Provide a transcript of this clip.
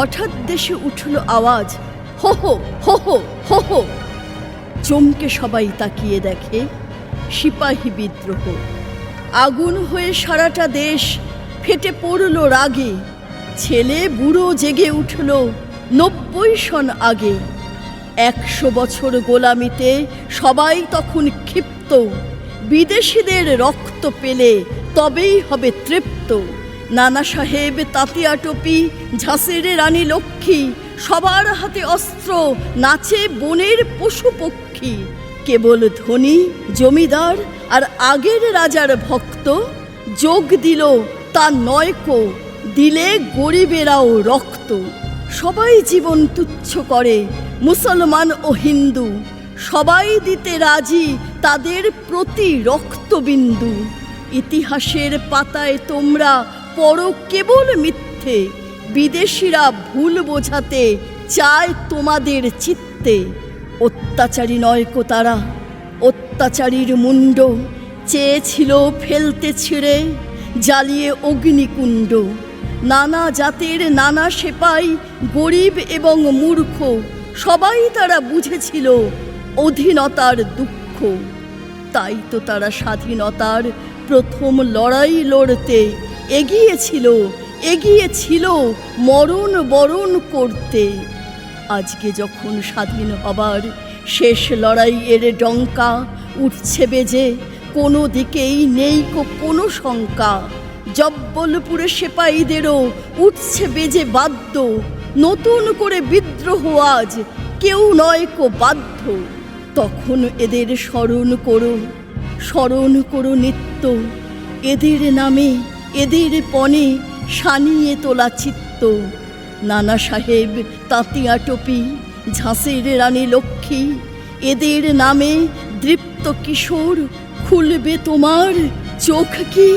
হঠাৎ দেশে উঠল আওয়াজ, হো হো হো হো হো হো। চমকে সবাই তাকিয়ে দেখে সিপাহী বিদ্রোহ। আগুন হয়ে সারাটা দেশ ফেটে পড়ল রাগে। ছেলে বুড়ো জেগে উঠল 90 সন আগে। 100 বছর গোলামিতে সবাই তখন ক্ষিপ্ত। বিদেশিদের রক্ত পেলে তবেই হবে তৃপ্ত। নানা সাহেব, তাতিয়া টোপি, ঝাঁসির রানী লক্ষ্মী, সবার হাতে অস্ত্র, নাচে বনের পশু পক্ষী। কেবল ধনী জমিদার আর আগের রাজার ভক্ত যোগ দিল তা নয়কো, দিলে গরিবেরাও রক্ত। সবাই জীবন তুচ্ছ করে, মুসলমান ও হিন্দু, সবাই দিতে রাজি তাদের প্রতি রক্তবিন্দু। ইতিহাসের পাতায় তোমরা পড়ো কেবল মিথ্যে, বিদেশিরা ভুল বোঝাতে চায় তোমাদের চিত্তে। অত্যাচারী নয়কো তারা, অত্যাচারীর মুন্ড, চেয়েছিল ফেলতে ছিঁড়ে, জ্বালিয়ে অগ্নিকুণ্ড। নানা জাতের নানা সেপাই, গরিব এবং মূর্খ, সবাই তারা বুঝেছিল অধীনতার দুঃখ। তাই তো তারা স্বাধীনতার প্রথম লড়াই লড়তে এগিয়েছিল মরণ বরণ করতে। আজকে যখন স্বাধীন হবার শেষ লড়াইয়ের ডঙ্কা উঠছে বেজে, কোনো দিকেই নেই কোনো শঙ্কা। জব্বলপুরে সেপাইদেরও উঠছে বেজে বাদ্য, নতুন করে বিদ্রোহ আজ কেউ নয় কো বাধ্য। তখন এদের স্মরণ করো নিত্য, এদের নামে এদের পণে সানিয়ে তোলা চিত্ত। নানা সাহেব, তাতিয়া টোপি, ঝাঁসির রানী লক্ষ্মী, এদের নামে দৃপ্ত কিশোর, খুলবে তোমার চোখ কি?